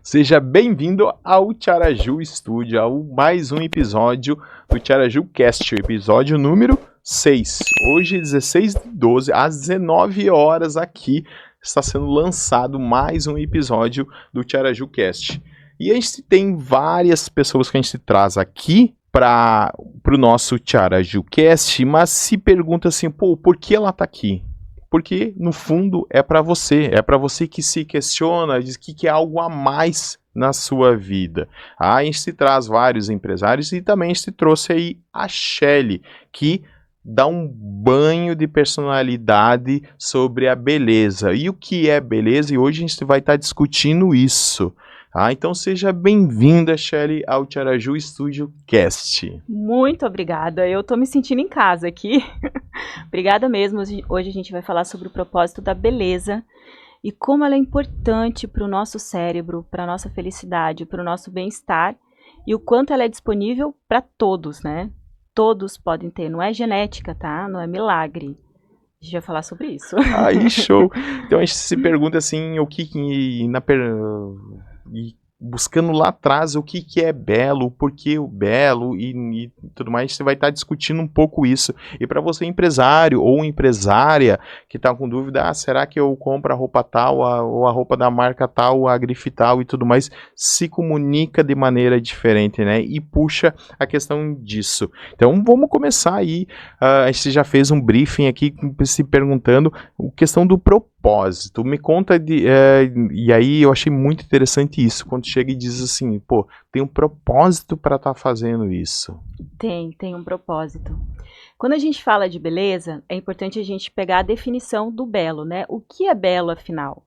Seja bem-vindo ao Tiaraju Studio, ao mais um episódio do Tiaraju Cast, o episódio número 6. Hoje, 16/12, às 19 horas aqui, está sendo lançado mais um episódio do Tiaraju Cast. E a gente tem várias pessoas que a gente traz aqui para o nosso Tiaraju Cast, mas se pergunta assim, por que ela está aqui? Porque, no fundo, é para você que se questiona, diz que é algo a mais na sua vida. A gente se traz vários empresários e também a gente trouxe aí a Shelly, que dá um banho de personalidade sobre a beleza. E o que é beleza? E hoje a gente vai estar discutindo isso. Então seja bem-vinda, Shelly, ao Tiaraju Studio Cast. Muito obrigada, eu tô me sentindo em casa aqui. Obrigada mesmo. Hoje a gente vai falar sobre o propósito da beleza e como ela é importante para o nosso cérebro, para a nossa felicidade, para o nosso bem-estar e o quanto ela é disponível para todos, né? Todos podem ter, não é genética, tá? Não é milagre. A gente vai falar sobre isso. Aí, show! Então a gente se pergunta assim, buscando lá atrás o que é belo, o porquê o belo e tudo mais, você vai estar discutindo um pouco isso. E para você empresário ou empresária que está com dúvida, será que eu compro a roupa tal, ou a roupa da marca tal, a grife tal e tudo mais, se comunica de maneira diferente, né? E puxa a questão disso. Então vamos começar aí, a gente já fez um briefing aqui se perguntando a questão do propósito. Me conta e aí eu achei muito interessante isso, quando chega e diz assim, tem um propósito para estar fazendo isso. Tem um propósito. Quando a gente fala de beleza, é importante a gente pegar a definição do belo, né? O que é belo, afinal?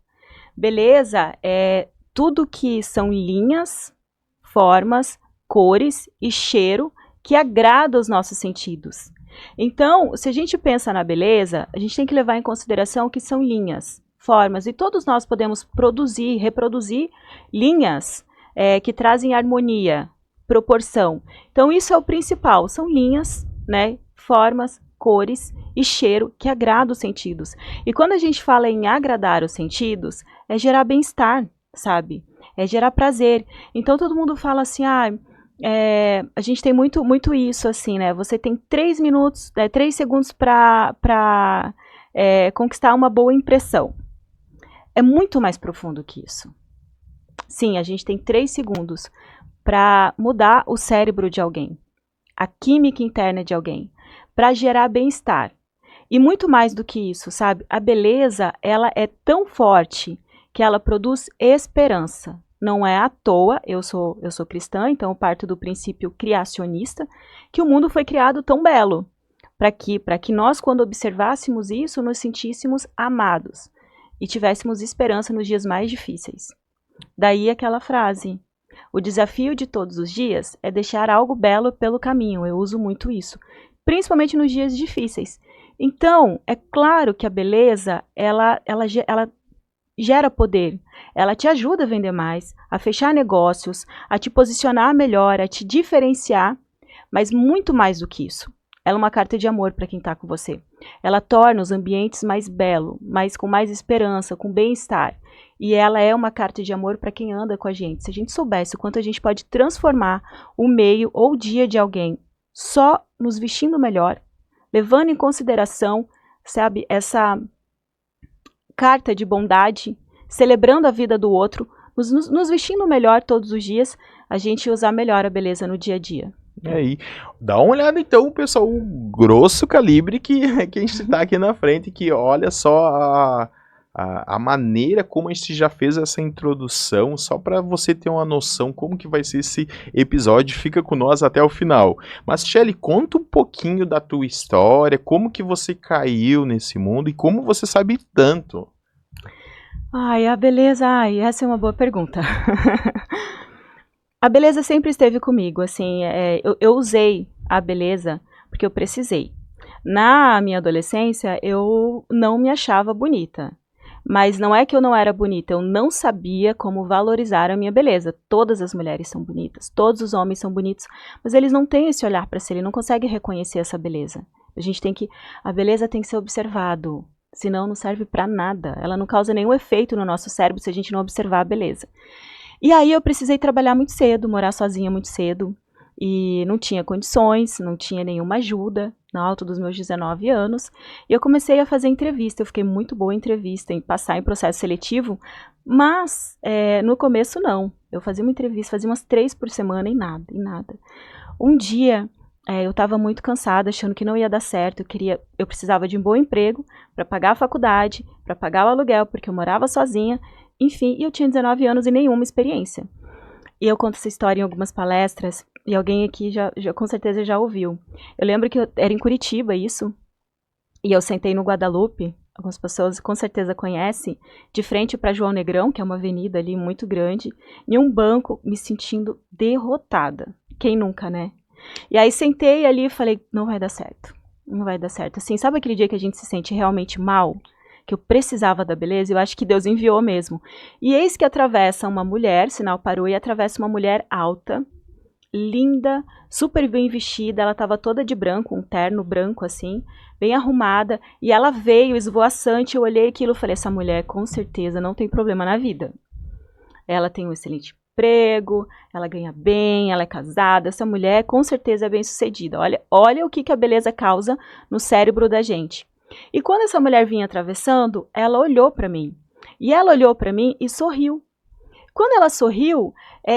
Beleza é tudo que são linhas, formas, cores e cheiro que agrada os nossos sentidos. Então, se a gente pensa na beleza, a gente tem que levar em consideração que são linhas, formas, e todos nós podemos produzir, reproduzir linhas que trazem harmonia, proporção. Então, isso é o principal, são linhas, né, formas, cores e cheiro que agradam os sentidos. E quando a gente fala em agradar os sentidos, é gerar bem-estar, sabe? É gerar prazer. Então, todo mundo fala assim, a gente tem muito isso, assim, né? Você tem 3 minutos, 3 segundos para conquistar uma boa impressão. É muito mais profundo que isso. Sim, a gente tem 3 segundos para mudar o cérebro de alguém, a química interna de alguém, para gerar bem-estar. E muito mais do que isso, sabe? A beleza, ela é tão forte que ela produz esperança. Não é à toa, eu sou cristã, então eu parto do princípio criacionista, que o mundo foi criado tão belo, para que nós, quando observássemos isso, nos sentíssemos amados e tivéssemos esperança nos dias mais difíceis. Daí aquela frase, o desafio de todos os dias é deixar algo belo pelo caminho. Eu uso muito isso, principalmente nos dias difíceis. Então, é claro que a beleza, ela gera poder, ela te ajuda a vender mais, a fechar negócios, a te posicionar melhor, a te diferenciar, mas muito mais do que isso. Ela é uma carta de amor para quem está com você. Ela torna os ambientes mais belos, com mais esperança, com bem-estar. E ela é uma carta de amor para quem anda com a gente. Se a gente soubesse o quanto a gente pode transformar o meio ou o dia de alguém só nos vestindo melhor, levando em consideração, sabe, essa carta de bondade, celebrando a vida do outro, nos vestindo melhor todos os dias, a gente usar melhor a beleza no dia a dia. Aí, dá uma olhada então, pessoal, o grosso calibre que a gente está aqui na frente, que olha só a maneira como a gente já fez essa introdução, só para você ter uma noção como que vai ser esse episódio. Fica com nós até o final. Mas, Shelly, conta um pouquinho da tua história, como que você caiu nesse mundo e como você sabe tanto. A beleza, essa é uma boa pergunta. A beleza sempre esteve comigo, assim, eu usei a beleza porque eu precisei. Na minha adolescência, eu não me achava bonita. Mas não é que eu não era bonita, eu não sabia como valorizar a minha beleza. Todas as mulheres são bonitas, todos os homens são bonitos, mas eles não têm esse olhar para si, eles não conseguem reconhecer essa beleza. A beleza tem que ser observado, senão não serve para nada. Ela não causa nenhum efeito no nosso cérebro se a gente não observar a beleza. E aí eu precisei trabalhar muito cedo, morar sozinha muito cedo, e não tinha condições, não tinha nenhuma ajuda, no alto dos meus 19 anos, e eu comecei a fazer entrevista, eu fiquei muito boa em entrevista, em passar em processo seletivo, mas no começo não, eu fazia uma entrevista, fazia umas 3 por semana e nada, e nada. Um dia, eu estava muito cansada, achando que não ia dar certo, eu precisava de um bom emprego para pagar a faculdade, para pagar o aluguel, porque eu morava sozinha, enfim, e eu tinha 19 anos e nenhuma experiência. E eu conto essa história em algumas palestras, e alguém aqui já com certeza já ouviu. Eu lembro que era em Curitiba isso, e eu sentei no Guadalupe, algumas pessoas com certeza conhecem, de frente para João Negrão, que é uma avenida ali muito grande, em um banco, me sentindo derrotada. Quem nunca, né? E aí sentei ali e falei, não vai dar certo, não vai dar certo. Assim, sabe aquele dia que a gente se sente realmente mal? Que eu precisava da beleza, eu acho que Deus enviou mesmo. E eis que atravessa uma mulher, sinal parou, e atravessa uma mulher alta, linda, super bem vestida, ela estava toda de branco, um terno branco assim, bem arrumada, e ela veio esvoaçante, eu olhei aquilo e falei, essa mulher com certeza não tem problema na vida. Ela tem um excelente emprego, ela ganha bem, ela é casada, essa mulher com certeza é bem sucedida. Olha o que a beleza causa no cérebro da gente. E quando essa mulher vinha atravessando, ela olhou para mim. E ela olhou para mim e sorriu. Quando ela sorriu,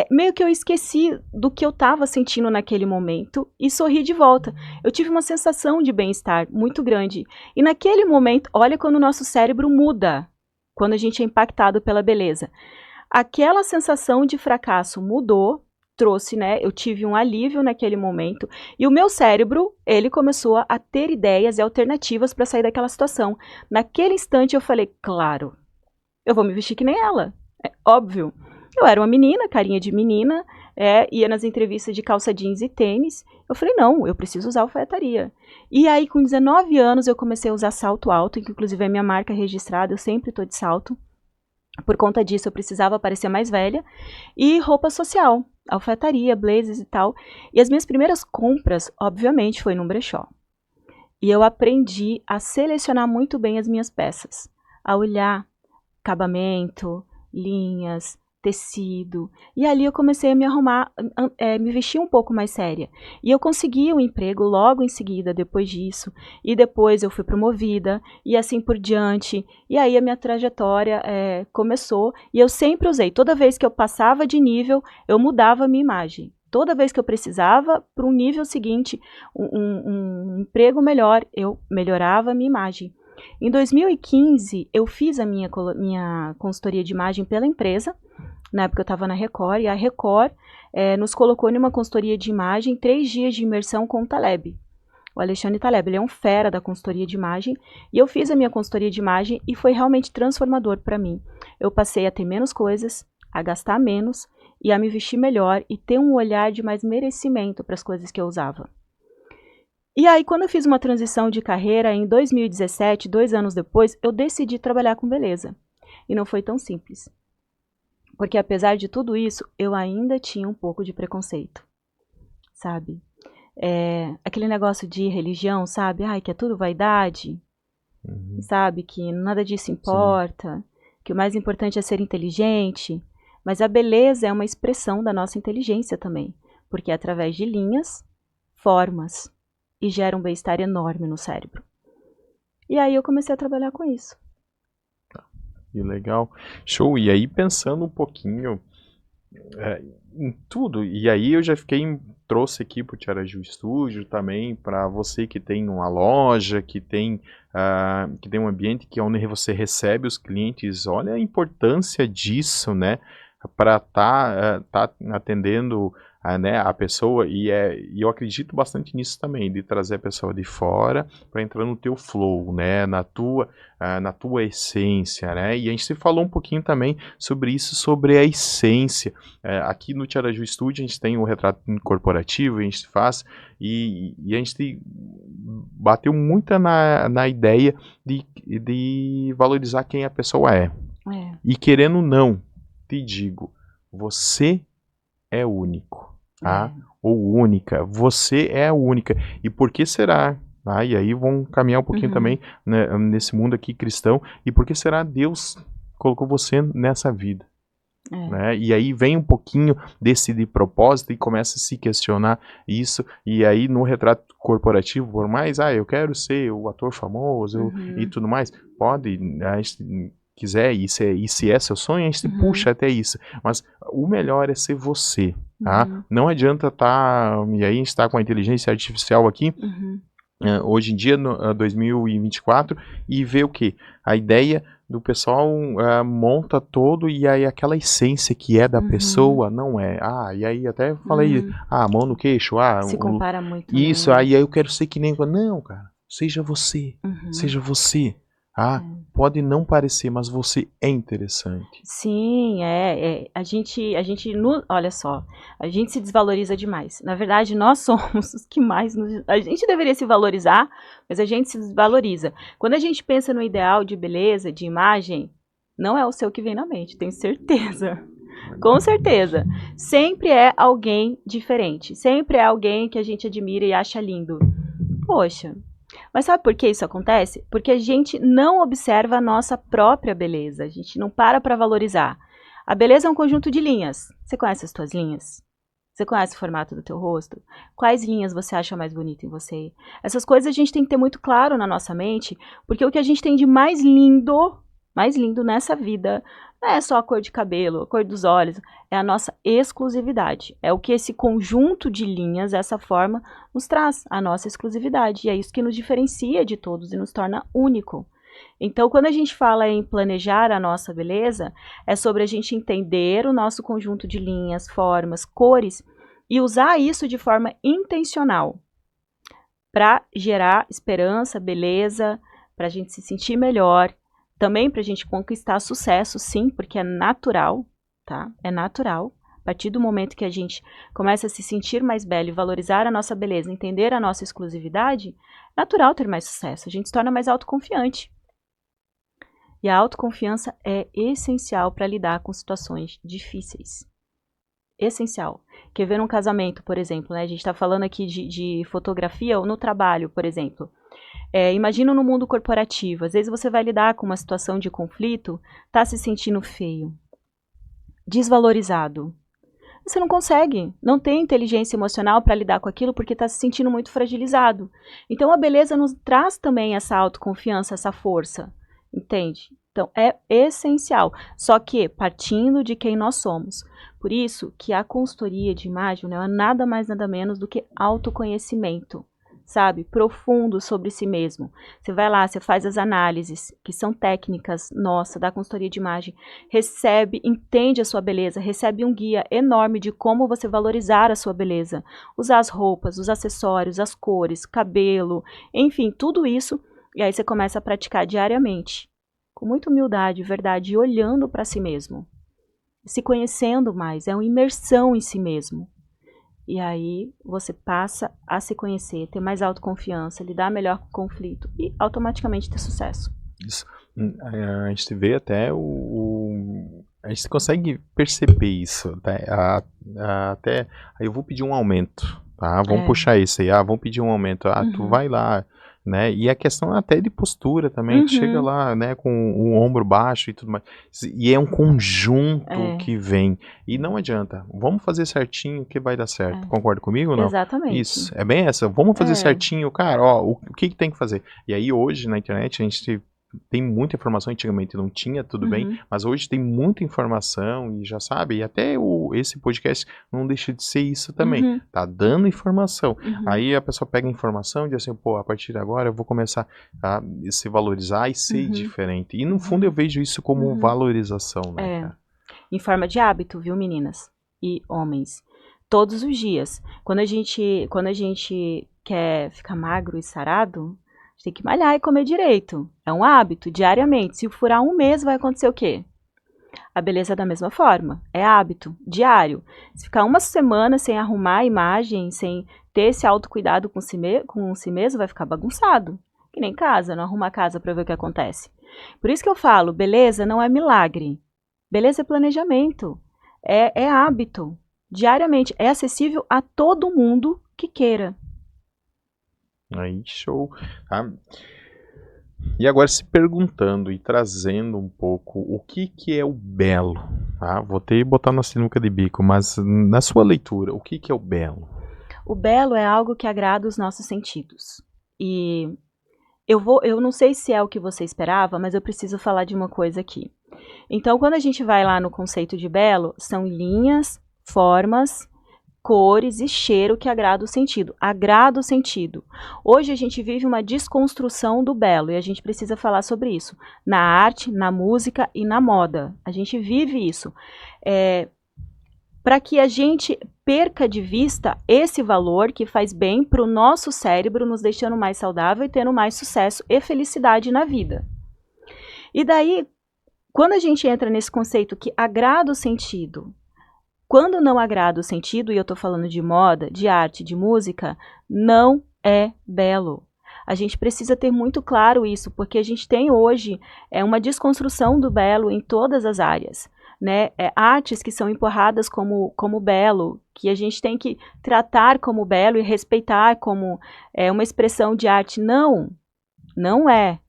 meio que eu esqueci do que eu estava sentindo naquele momento e sorri de volta. Eu tive uma sensação de bem-estar muito grande. E naquele momento, olha quando o nosso cérebro muda, quando a gente é impactado pela beleza. Aquela sensação de fracasso mudou, trouxe, né? Eu tive um alívio naquele momento e o meu cérebro, ele começou a ter ideias e alternativas para sair daquela situação. Naquele instante eu falei, claro, eu vou me vestir que nem ela, é óbvio. Eu era uma menina, carinha de menina, ia nas entrevistas de calça jeans e tênis. Eu falei, não, eu preciso usar alfaiataria. E aí com 19 anos eu comecei a usar salto alto, que inclusive é minha marca registrada, eu sempre estou de salto. Por conta disso, eu precisava parecer mais velha. E roupa social, alfaiataria, blazers e tal. E as minhas primeiras compras, obviamente, foi num brechó. E eu aprendi a selecionar muito bem as minhas peças. A olhar acabamento, linhas, tecido. E ali eu comecei a me arrumar, me vestir um pouco mais séria. E eu consegui um emprego logo em seguida, depois disso. E depois eu fui promovida, e assim por diante. E aí a minha trajetória começou. E eu sempre usei, toda vez que eu passava de nível, eu mudava a minha imagem. Toda vez que eu precisava, para um nível seguinte, um emprego melhor, eu melhorava a minha imagem. Em 2015, eu fiz a minha consultoria de imagem pela empresa. Na época eu estava na Record, e a Record nos colocou em uma consultoria de imagem, 3 dias de imersão com o Taleb. O Alexandre Taleb, ele é um fera da consultoria de imagem, e eu fiz a minha consultoria de imagem e foi realmente transformador para mim. Eu passei a ter menos coisas, a gastar menos, e a me vestir melhor, e ter um olhar de mais merecimento para as coisas que eu usava. E aí, quando eu fiz uma transição de carreira, em 2017, 2 anos depois, eu decidi trabalhar com beleza. E não foi tão simples. Porque apesar de tudo isso, eu ainda tinha um pouco de preconceito, sabe? Aquele negócio de religião, sabe? Ai, que é tudo vaidade, sabe? Que nada disso importa, sim, que o mais importante é ser inteligente. Mas a beleza é uma expressão da nossa inteligência também. Porque é através de linhas, formas, e gera um bem-estar enorme no cérebro. E aí eu comecei a trabalhar com isso. Que legal. Show. E aí pensando um pouquinho em tudo, e aí eu já trouxe aqui para o Tiaraju Studio também, para você que tem uma loja, que tem um ambiente que é onde você recebe os clientes, olha a importância disso, né? Para tá atendendo né, a pessoa, e eu acredito bastante nisso também, de trazer a pessoa de fora para entrar no teu flow, né, na tua essência, né, e a gente falou um pouquinho também sobre isso, sobre a essência. Aqui no Tiaraju Studio a gente tem o retrato corporativo, a gente faz, e a gente bateu muito na ideia de valorizar quem a pessoa é. E querendo ou não, te digo, você é único, tá? Ou única, você é única. E por que será? E aí vamos caminhar um pouquinho também, né, nesse mundo aqui cristão. E por que será Deus colocou você nessa vida? né? E aí vem um pouquinho desse de propósito e começa a se questionar isso. E aí no retrato corporativo, por mais, eu quero ser o ator famoso e tudo mais, pode, a gente quiser, e se é seu sonho, a gente puxa até isso. Mas o melhor é ser você, tá? Não adianta e aí a gente está com a inteligência artificial aqui, hoje em dia, no 2024, e ver o quê? A ideia do pessoal monta todo, e aí aquela essência que é da pessoa não é. E aí até falei, mão no queixo, se compara muito. Isso, né? aí eu quero ser que nem... Não, cara, seja você, seja você. Pode não parecer, mas você é interessante. Sim, olha só, a gente se desvaloriza demais. Na verdade, nós somos os que mais a gente deveria se valorizar, mas a gente se desvaloriza. Quando a gente pensa no ideal de beleza, de imagem, não é o seu que vem na mente, tenho certeza. Com certeza. Sempre é alguém diferente. Sempre é alguém que a gente admira e acha lindo. Poxa. Mas sabe por que isso acontece? Porque a gente não observa a nossa própria beleza. A gente não para valorizar. A beleza é um conjunto de linhas. Você conhece as tuas linhas? Você conhece o formato do teu rosto? Quais linhas você acha mais bonita em você? Essas coisas a gente tem que ter muito claro na nossa mente, porque o que a gente tem de mais lindo nessa vida, não é só a cor de cabelo, a cor dos olhos, é a nossa exclusividade. É o que esse conjunto de linhas, essa forma, nos traz, a nossa exclusividade. E é isso que nos diferencia de todos e nos torna único. Então, quando a gente fala em planejar a nossa beleza, é sobre a gente entender o nosso conjunto de linhas, formas, cores e usar isso de forma intencional para gerar esperança, beleza, para a gente se sentir melhor. Também para a gente conquistar sucesso, sim, porque é natural, tá? É natural. A partir do momento que a gente começa a se sentir mais belo e valorizar a nossa beleza, entender a nossa exclusividade, é natural ter mais sucesso. A gente se torna mais autoconfiante. E a autoconfiança é essencial para lidar com situações difíceis. Essencial. Quer ver num casamento, por exemplo, né? A gente está falando aqui de fotografia ou no trabalho, por exemplo. Imagina no mundo corporativo, às vezes você vai lidar com uma situação de conflito, tá se sentindo feio, desvalorizado. Você não consegue, não tem inteligência emocional para lidar com aquilo porque está se sentindo muito fragilizado. Então a beleza nos traz também essa autoconfiança, essa força, entende? Então é essencial, só que partindo de quem nós somos. Por isso que a consultoria de imagem não é nada mais nada menos do que autoconhecimento. Sabe, profundo sobre si mesmo. Você vai lá, você faz as análises, que são técnicas, da consultoria de imagem, entende a sua beleza, recebe um guia enorme de como você valorizar a sua beleza, usar as roupas, os acessórios, as cores, cabelo, enfim, tudo isso, e aí você começa a praticar diariamente, com muita humildade, verdade, e olhando para si mesmo, se conhecendo mais, é uma imersão em si mesmo. E aí você passa a se conhecer, ter mais autoconfiança, lidar melhor com o conflito e automaticamente ter sucesso. Isso. A gente vê até a gente consegue perceber isso. Tá? Até aí eu vou pedir um aumento, tá? Vamos puxar isso aí. Vamos pedir um aumento. Tu vai lá, né? E a questão até de postura também. Tu chega lá, né, com o ombro baixo e tudo mais. E é um conjunto que vem. E não adianta. Vamos fazer certinho que vai dar certo. Concorda comigo ou não? Exatamente. Isso. É bem essa. Vamos fazer certinho, cara. Ó, o que tem que fazer? E aí hoje na internet a gente tem muita informação, antigamente não tinha, tudo bem, mas hoje tem muita informação e já sabe, e até esse podcast não deixa de ser isso também, tá dando informação. Aí a pessoa pega a informação e diz assim, a partir de agora eu vou começar a se valorizar e ser diferente. E no fundo eu vejo isso como valorização, né, cara? Em forma de hábito, viu, meninas e homens? Todos os dias. Quando a gente quer ficar magro e sarado, tem que malhar e comer direito. É um hábito, diariamente. Se furar um mês, vai acontecer o quê? A beleza é da mesma forma. É hábito, diário. Se ficar uma semana sem arrumar a imagem, sem ter esse autocuidado com si mesmo, vai ficar bagunçado. Que nem casa, não arruma a casa para ver o que acontece. Por isso que eu falo, beleza não é milagre. Beleza é planejamento. É hábito. Diariamente. É acessível a todo mundo que queira. Aí, show. E agora se perguntando e trazendo um pouco o que é o belo, tá? Vou ter que botar na sinuca de bico, mas na sua leitura, o que é o belo? O belo é algo que agrada os nossos sentidos. E eu não sei se é o que você esperava, mas eu preciso falar de uma coisa aqui. Então, quando a gente vai lá no conceito de belo, são linhas, formas, cores e cheiro que agrada o sentido. Agrada o sentido. Hoje a gente vive uma desconstrução do belo e a gente precisa falar sobre isso. Na arte, na música e na moda. A gente vive isso. Para que a gente perca de vista esse valor que faz bem para o nosso cérebro, nos deixando mais saudável e tendo mais sucesso e felicidade na vida. E daí, quando a gente entra nesse conceito que agrada o sentido, quando não agrada o sentido, e eu estou falando de moda, de arte, de música, não é belo. A gente precisa ter muito claro isso, porque a gente tem hoje uma desconstrução do belo em todas as áreas. Né? Artes que são empurradas como belo, que a gente tem que tratar como belo e respeitar como uma expressão de arte. Não,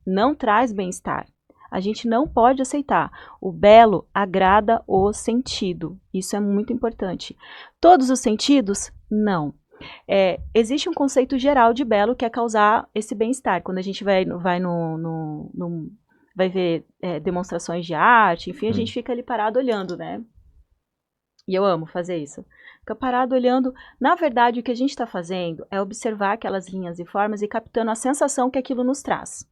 não traz bem-estar. A gente não pode aceitar. O belo agrada o sentido. Isso é muito importante. Todos os sentidos? Não. Existe um conceito geral de belo que é causar esse bem-estar. Quando a gente vai ver demonstrações de arte, enfim, a gente fica ali parado olhando, né? E eu amo fazer isso. Fica parado olhando. Na verdade, o que a gente está fazendo é observar aquelas linhas e formas e captando a sensação que aquilo nos traz.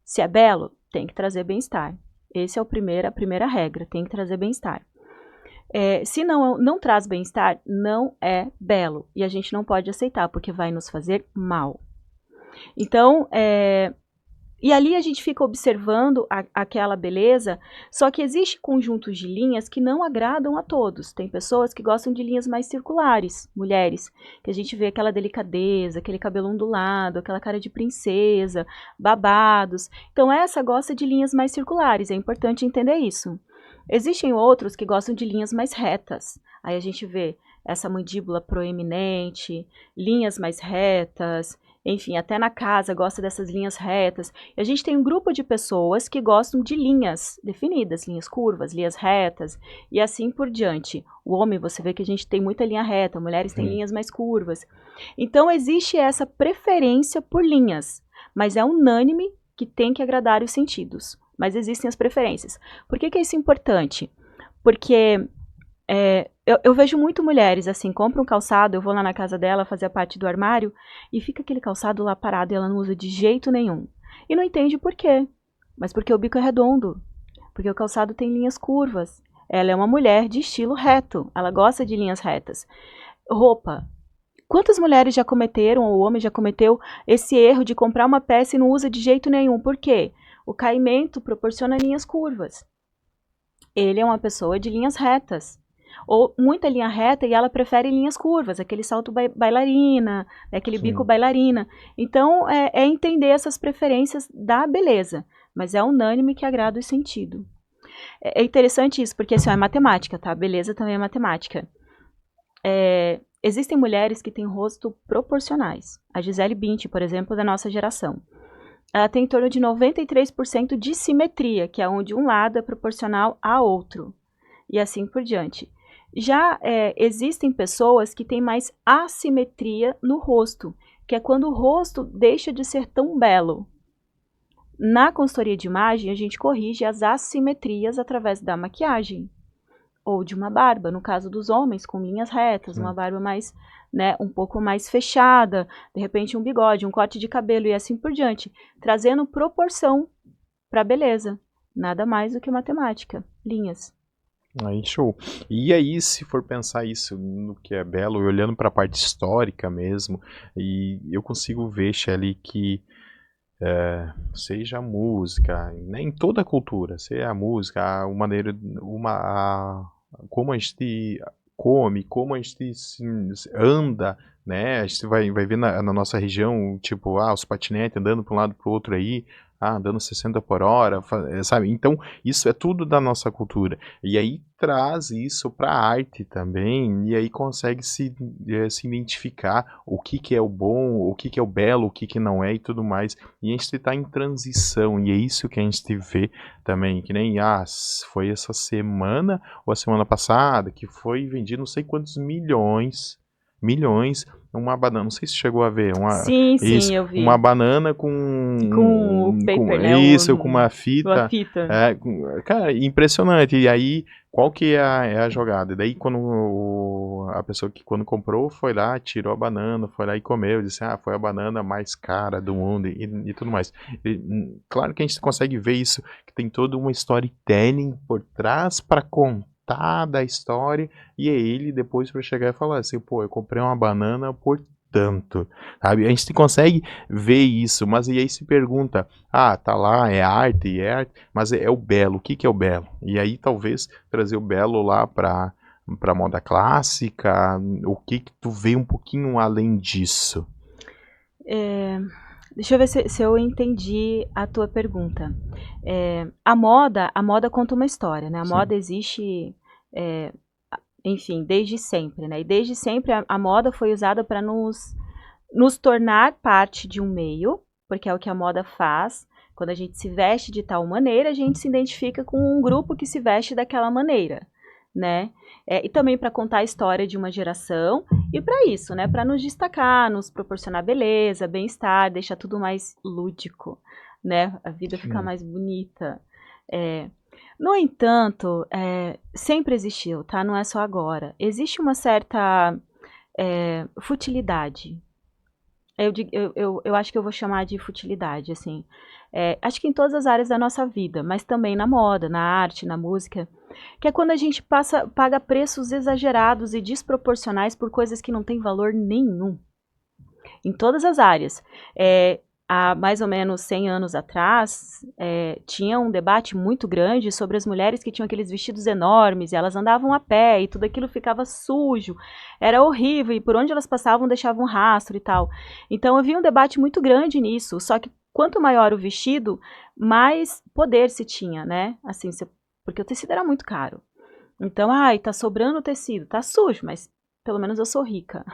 Se é belo, tem que trazer bem-estar. Essa é a primeira regra, tem que trazer bem-estar. Se não traz bem-estar, não é belo. E a gente não pode aceitar, porque vai nos fazer mal. Então, e ali a gente fica observando aquela beleza, só que existe conjuntos de linhas que não agradam a todos. Tem pessoas que gostam de linhas mais circulares, mulheres, que a gente vê aquela delicadeza, aquele cabelo ondulado, aquela cara de princesa, babados. Então essa gosta de linhas mais circulares, é importante entender isso. Existem outros que gostam de linhas mais retas. Aí a gente vê essa mandíbula proeminente, linhas mais retas, enfim, até na casa gosta dessas linhas retas. E a gente tem um grupo de pessoas que gostam de linhas definidas, linhas curvas, linhas retas e assim por diante. O homem, você vê que a gente tem muita linha reta, mulheres têm linhas mais curvas. Então existe essa preferência por linhas, mas é unânime que tem que agradar os sentidos. Mas existem as preferências. Por que isso é importante? Porque eu vejo muito mulheres, assim, compram um calçado, eu vou lá na casa dela fazer a parte do armário, e fica aquele calçado lá parado e ela não usa de jeito nenhum. E não entende por quê. Mas porque o bico é redondo. Porque o calçado tem linhas curvas. Ela é uma mulher de estilo reto. Ela gosta de linhas retas. Roupa. Quantas mulheres já cometeram, ou o homem já cometeu, esse erro de comprar uma peça e não usa de jeito nenhum? Por quê? O caimento proporciona linhas curvas. Ele é uma pessoa de linhas retas. Ou muita linha reta e ela prefere linhas curvas, aquele salto bailarina, aquele bico bailarina. Então, é entender essas preferências da beleza, mas é unânime que agrada o sentido. É interessante isso, porque assim, é matemática, tá? Beleza também é matemática. Existem mulheres que têm rosto proporcionais. A Gisele Bündchen, por exemplo, da nossa geração. Ela tem em torno de 93% de simetria, que é onde um lado é proporcional a outro. E assim por diante. Já existem pessoas que têm mais assimetria no rosto, que é quando o rosto deixa de ser tão belo. Na consultoria de imagem, a gente corrige as assimetrias através da maquiagem ou de uma barba, no caso dos homens, com linhas retas, uma barba mais, né, um pouco mais fechada, de repente um bigode, um corte de cabelo e assim por diante, trazendo proporção para a beleza. Nada mais do que matemática, linhas. Aí, show. E aí, se for pensar isso no que é belo, e olhando para a parte histórica mesmo, e eu consigo ver, Shelley, que seja a música, né, em toda a cultura, seja a música, a maneira, como a gente come, como a gente anda, né? A gente vai ver na nossa região, tipo, os patinetes andando para um lado para o outro aí, andando 60 por hora, sabe? Então, isso é tudo da nossa cultura. E aí traz isso para a arte também, e aí consegue se identificar o que é o bom, o que é o belo, o que não é e tudo mais. E a gente está em transição, e é isso que a gente vê também, que nem, foi essa semana ou a semana passada que foi vendido não sei quantos milhões, uma banana, não sei se chegou a ver, Sim, isso, eu vi. uma banana Com o paper, né? isso, com uma Uma fita, fita. cara, impressionante. E aí, qual que é a jogada? Daí, a pessoa que quando comprou foi lá, tirou a banana, foi lá e comeu, disse, foi a banana mais cara do mundo e tudo mais. Claro que a gente consegue ver isso, que tem toda uma storytelling por trás para contar da história, e é ele depois para chegar e falar assim, pô, eu comprei uma banana por tanto, sabe? A gente consegue ver isso, mas e aí se pergunta, tá lá, é arte, mas é o belo, o que que é o belo? E aí talvez trazer o belo lá para moda clássica, o que tu vê um pouquinho além disso? Deixa eu ver se eu entendi a tua pergunta. A moda conta uma história, né? A Sim. moda existe, é, enfim, desde sempre, né? E desde sempre a moda foi usada para nos tornar parte de um meio, porque é o que a moda faz. Quando a gente se veste de tal maneira, a gente se identifica com um grupo que se veste daquela maneira, né? E também para contar a história de uma geração e para isso, né? Para nos destacar, nos proporcionar beleza, bem-estar, deixar tudo mais lúdico, né? A vida ficar mais bonita. No entanto, sempre existiu, tá? Não é só agora. Existe uma certa futilidade. Eu acho que eu vou chamar de futilidade, assim. Acho que em todas as áreas da nossa vida, mas também na moda, na arte, na música, que é quando a gente paga preços exagerados e desproporcionais por coisas que não têm valor nenhum. Em todas as áreas. Há mais ou menos 100 anos atrás, tinha um debate muito grande sobre as mulheres que tinham aqueles vestidos enormes, e elas andavam a pé, e tudo aquilo ficava sujo, era horrível, e por onde elas passavam deixavam um rastro e tal. Então havia um debate muito grande nisso, só que quanto maior o vestido, mais poder se tinha, né? Assim, porque o tecido era muito caro. Então, tá sobrando tecido, tá sujo, mas pelo menos eu sou rica.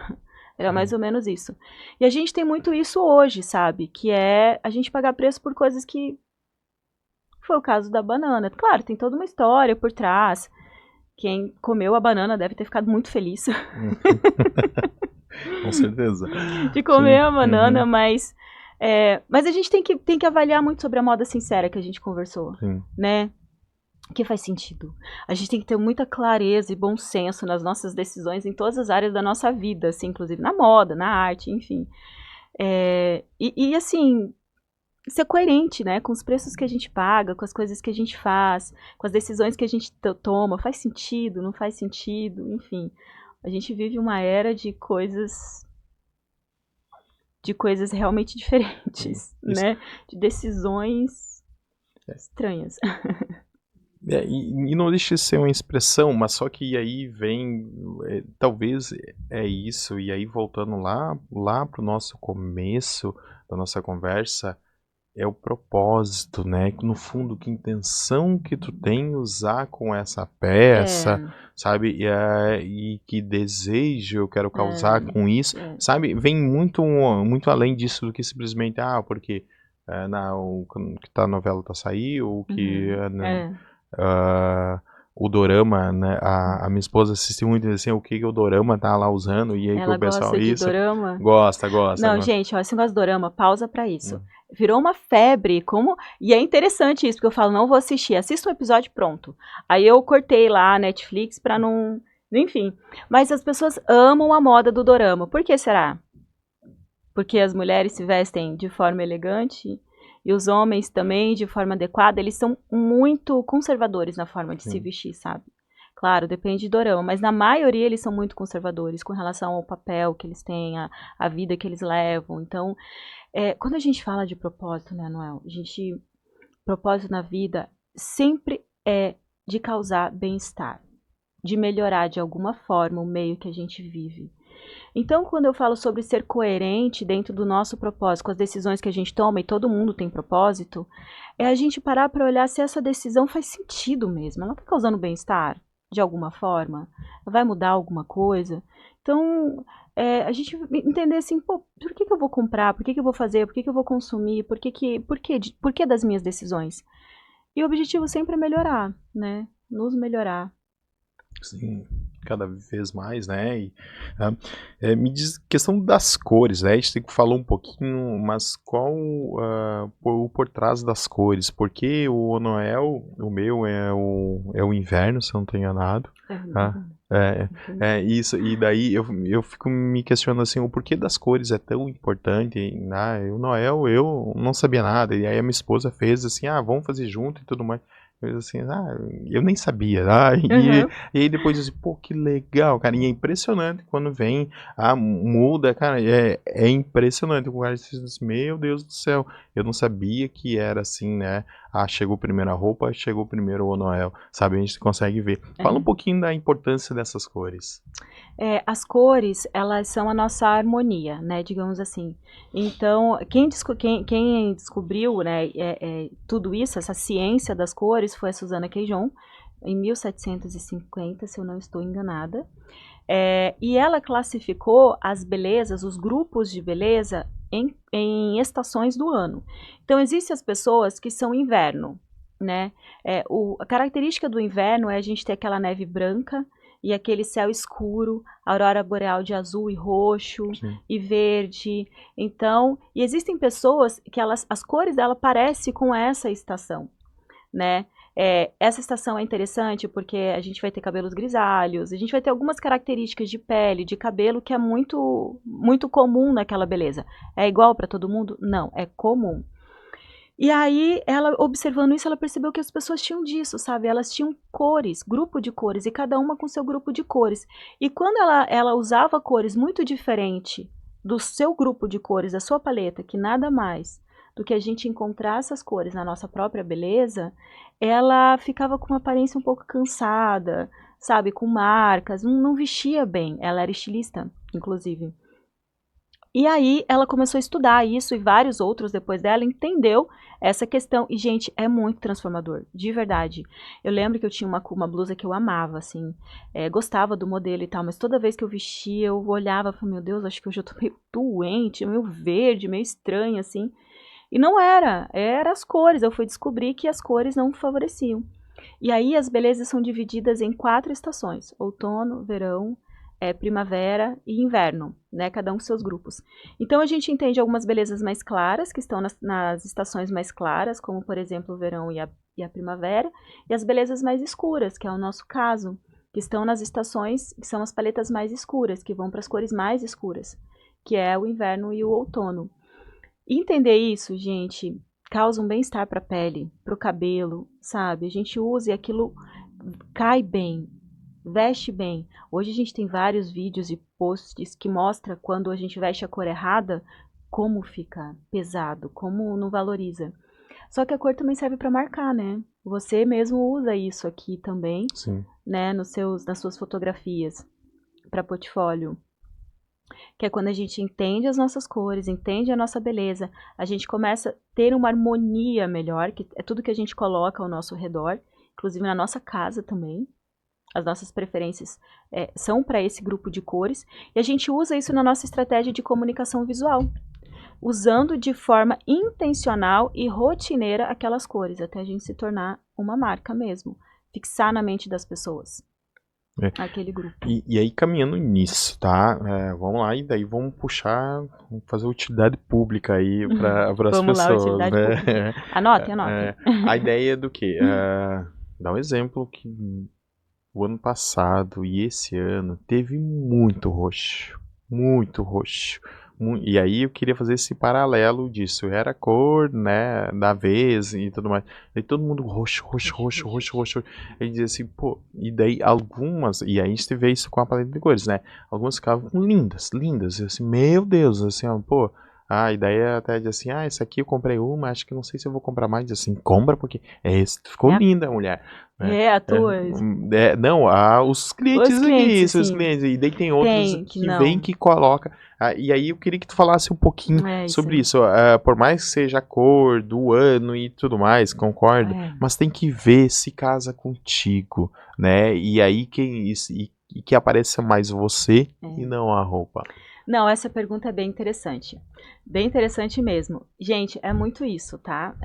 Era mais ou menos isso. E a gente tem muito isso hoje, sabe? Que é a gente pagar preço por coisas que... Foi o caso da banana. Claro, tem toda uma história por trás. Quem comeu a banana deve ter ficado muito feliz. Com certeza. De comer a Sim. banana, mas a gente tem que avaliar muito sobre a moda sincera que a gente conversou, Sim. né? Que faz sentido. A gente tem que ter muita clareza e bom senso nas nossas decisões em todas as áreas da nossa vida, assim, inclusive na moda, na arte, enfim. E assim, ser coerente, né, com os preços que a gente paga, com as coisas que a gente faz, com as decisões que a gente toma. Faz sentido, não faz sentido, enfim. A gente vive uma era de coisas realmente diferentes, né? De decisões estranhas. E não deixa de ser uma expressão, mas só que aí vem, talvez é isso, e aí voltando lá pro nosso começo da nossa conversa, é o propósito, né? No fundo, que intenção que tu tem usar com essa peça, sabe? E que desejo eu quero causar com isso, sabe? Vem muito além disso do que simplesmente, porque que a novela tá saindo, ou que o dorama, né? A minha esposa assistiu muito assim, o que o dorama tá lá usando, e aí que Ela o pessoal gosta de dorama? gosta. Não, gente, ó, esse negócio de dorama, pausa pra isso. Virou uma febre, e é interessante isso, porque eu falo, não vou assistir, assista um episódio pronto. Aí eu cortei lá a Netflix pra não... Enfim, mas as pessoas amam a moda do dorama. Por que será? Porque as mulheres se vestem de forma elegante e os homens também de forma adequada. Eles são muito conservadores na forma de se vestir, sabe? Claro, depende do dorama, mas na maioria eles são muito conservadores com relação ao papel que eles têm, a vida que eles levam. Então, quando a gente fala de propósito, né, Noel? Propósito na vida sempre é de causar bem-estar, de melhorar de alguma forma o meio que a gente vive. Então, quando eu falo sobre ser coerente dentro do nosso propósito, com as decisões que a gente toma, e todo mundo tem propósito, é a gente parar para olhar se essa decisão faz sentido mesmo. Ela está causando bem-estar de alguma forma? Vai mudar alguma coisa? Então, a gente entender assim, pô, por que eu vou comprar? Por que eu vou fazer? Por que eu vou consumir? Por que das minhas decisões? E o objetivo sempre é melhorar, né? Nos melhorar. Sim, cada vez mais, né? E, me diz questão das cores, né? A gente falou um pouquinho, mas qual por trás das cores? Porque o Noel, o meu é o inverno, se eu não estou enganado. Tá? Isso, e daí eu fico me questionando assim, o porquê das cores é tão importante, né? O Noel eu não sabia nada, e aí a minha esposa fez assim, vamos fazer junto e tudo mais. Eu assim, eu nem sabia, e aí depois eu disse, pô, que legal, cara, e é impressionante quando vem, muda, cara, é impressionante, o cara diz, meu Deus do céu, eu não sabia que era assim, né, chegou primeiro a roupa, chegou primeiro o Noel, sabe, a gente consegue ver. Fala um pouquinho da importância dessas cores. As cores, elas são a nossa harmonia, né, digamos assim. Então, quem descobriu, né, tudo isso, essa ciência das cores, foi a Susana Queijon, em 1750, se eu não estou enganada. E ela classificou as belezas, os grupos de beleza, em estações do ano. Então, existem as pessoas que são inverno, né? A característica do inverno é a gente ter aquela neve branca, e aquele céu escuro, aurora boreal de azul e roxo, sim, e verde. Então, e existem pessoas que as cores dela parecem com essa estação, né? Essa estação é interessante porque a gente vai ter cabelos grisalhos, a gente vai ter algumas características de pele, de cabelo que é muito, muito comum naquela beleza. É igual para todo mundo? Não, é comum. E aí, ela observando isso, ela percebeu que as pessoas tinham disso, sabe? Elas tinham cores, grupo de cores, e cada uma com seu grupo de cores. E quando ela usava cores muito diferentes do seu grupo de cores, da sua paleta, que nada mais do que a gente encontrar essas cores na nossa própria beleza, ela ficava com uma aparência um pouco cansada, sabe? Com marcas, não vestia bem. Ela era estilista, inclusive. E aí ela começou a estudar isso e vários outros depois dela, entendeu essa questão. E, gente, é muito transformador, de verdade. Eu lembro que eu tinha uma blusa que eu amava, assim, gostava do modelo e tal, mas toda vez que eu vestia, eu olhava e falava, meu Deus, acho que hoje eu tô meio doente, meio verde, meio estranha, assim. E não era as cores. Eu fui descobrir que as cores não favoreciam. E aí as belezas são divididas em 4 estações: outono, verão, primavera e inverno, né? Cada um com seus grupos. Então a gente entende algumas belezas mais claras, que estão nas estações mais claras, como por exemplo o verão e a primavera, e as belezas mais escuras, que é o nosso caso, que estão nas estações, que são as paletas mais escuras, que vão para as cores mais escuras, que é o inverno e o outono. E entender isso, gente, causa um bem-estar para a pele, para o cabelo, sabe? A gente usa e aquilo cai bem, veste bem. Hoje a gente tem vários vídeos e posts que mostra quando a gente veste a cor errada, como fica pesado, como não valoriza. Só que a cor também serve para marcar, né? Você mesmo usa isso aqui também, sim, né, nas suas fotografias para portfólio. Que é quando a gente entende as nossas cores, entende a nossa beleza, a gente começa a ter uma harmonia melhor, que é tudo que a gente coloca ao nosso redor, inclusive na nossa casa também. As nossas preferências são para esse grupo de cores, e a gente usa isso na nossa estratégia de comunicação visual, usando de forma intencional e rotineira aquelas cores, até a gente se tornar uma marca mesmo, fixar na mente das pessoas aquele grupo. E aí, caminhando nisso, tá? Vamos lá, e daí vamos fazer utilidade pública aí para as pessoas. Vamos lá, utilidade pública. Anotem. A ideia é do quê? Dá um exemplo que o ano passado e esse ano teve muito roxo. Muito roxo. E aí eu queria fazer esse paralelo disso. Era a cor, né, da vez e tudo mais. Aí todo mundo roxo. Aí dizia assim, pô, e daí algumas, e aí a gente vê isso com a paleta de cores, né? Algumas ficavam lindas. Assim, meu Deus, assim, ó, pô, A ideia até de assim, essa aqui eu comprei uma, acho que não sei se eu vou comprar mais. Assim, compra porque ficou É, linda, mulher. Né? a tua. Não, os clientes Os aqui, clientes, seus sim. clientes. E daí tem outros Tem, que que vem não. que coloca. E aí eu queria que tu falasse um pouquinho É isso sobre aí. isso. Por mais que seja a cor do ano e tudo mais, concordo. É, Mas tem que ver se casa contigo, né? E aí e que apareça mais você e é. não a roupa. Não, essa pergunta é bem interessante. Bem interessante mesmo. Gente, é muito isso, tá?